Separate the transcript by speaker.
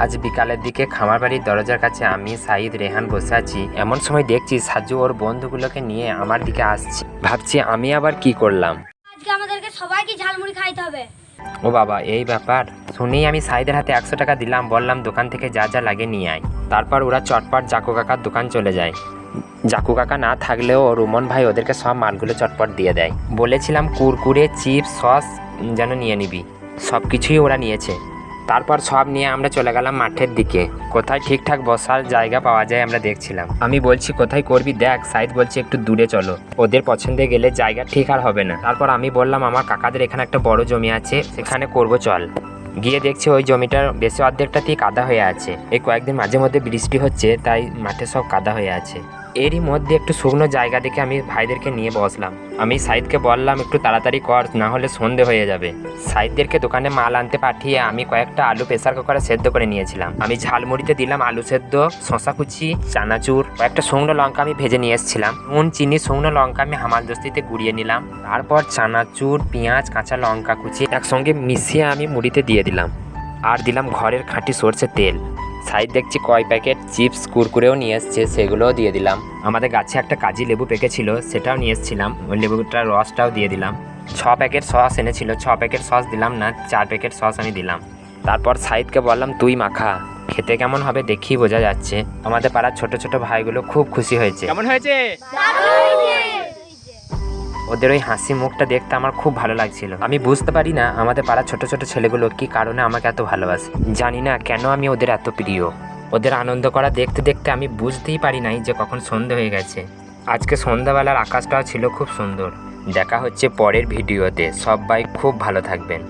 Speaker 1: আজ বিকালের দিকে খামার বাড়ির দরজার কাছে আমি, সাইদ, রেহান বসে আছি। এমন সময় দেখছি সাজু ওর বন্ধুগুলোকে নিয়ে আমার দিকে আসছে। ভাবছি আমি আবার কি করলাম।
Speaker 2: আজকে আমাদেরকে সবাইকে ঝালমুড়ি খাইতে হবে।
Speaker 1: ও বাবা, এই ব্যাপার। শুনেই আমি সাইদের হাতে 100 টাকা দিলাম, বললাম দোকান থেকে যা যা লাগে নিয়ে আয়। তারপর ওরা চটপট জাকু কাকার দোকান চলে যায়। জাকু কাকা না থাকলেও রুমন ভাই ওদেরকে সব মালগুলো চটপট দিয়ে দেয়। বলেছিলাম কুরকুরে, চিপস, সস যেন নিয়ে নিবি, সব কিছুই ওরা নিয়েছে। তারপর সব নিয়ে আমরা চলে গেলাম মাঠের দিকে। কোথায় ঠিকঠাক বসার জায়গা পাওয়া যায় আমরা দেখছিলাম। আমি বলছি কোথায় করবি দেখ, সাইদ বলছে একটু দূরে চলো, ওদের পছন্দে গেলে জায়গা ঠিক আর হবে না। তারপর আমি বললাম আমার কাকাদের এখানে একটা বড় জমি আছে, সেখানে করবো চল। গিয়ে দেখছি ওই জমিটার বেশি অর্ধেকটাতেই কাদা হয়ে আছে। এই কয়েকদিন মাঝে মধ্যে বৃষ্টি হচ্ছে, তাই মাঠে সব কাদা হয়ে আছে। এরই মধ্যে একটু শুকনো জায়গা দেখে আমি ভাইদেরকে নিয়ে বসলাম। আমি সাইদকে বললাম একটু তাড়াতাড়ি কর, না হলে সন্ধে হয়ে যাবে। সাইদদেরকে দোকানে মাল আনতে পাঠিয়ে আমি কয়েকটা আলু প্রেসার কুকারে সেদ্ধ করে নিয়েছিলাম। আমি ঝালমুড়িতে দিলাম আলু সেদ্ধ, শশা কুচি, চানাচুর, কয়েকটা শুকনো লঙ্কা আমি ভেজে নিয়ে এসেছিলাম। নুন, চিনি, শুকনো লঙ্কা আমি হামালদস্তিতে গুঁড়িয়ে নিলাম। তারপর চানাচুর, পেঁয়াজ, কাঁচা লঙ্কা কুচি একসঙ্গে মিশিয়ে আমি মুড়িতে দিয়ে দিলাম। আর দিলাম ঘরের খাঁটি সরষের তেল। সাইড দেখছি কয় প্যাকেট চিপস, কুরকুরেও নিয়ে এসছে, সেগুলোও দিয়ে দিলাম। আমাদের গাছে একটা কাজি লেবু পেকেছিল, সেটাও নিয়ে এসেছিলাম, ওই লেবুটার রসটাও দিয়ে দিলাম। 6 প্যাকেট সস এনেছিল, 6 প্যাকেট সস দিলাম না, 4 প্যাকেট সস আমি দিলাম। তারপর সাইদকে বললাম তুই মাখা, খেতে কেমন হবে দেখি বোঝা যাচ্ছে। আমাদের পাড়ার ছোট ছোট ভাইগুলো খুব খুশি হয়েছে।
Speaker 3: কেমন হয়েছে?
Speaker 1: ওদের ওই হাসি মুখটা দেখতে আমার খুব ভালো লাগছিল। আমি বুঝতে পারি না আমাদের পাড়ার ছোট ছোট ছেলেগুলো কি কারণে আমাকে এত ভালোবাসে। জানি না কেন আমি ওদের এত প্রিয়। ওদের আনন্দ করা দেখতে দেখতে আমি বুঝতেই পারি নাই যে কখন সন্ধে হয়ে গেছে। আজকে সন্ধ্যাবেলার আকাশটাও ছিল খুব সুন্দর। দেখা হচ্ছে পরের ভিডিওতে। সবাই খুব ভালো থাকবেন।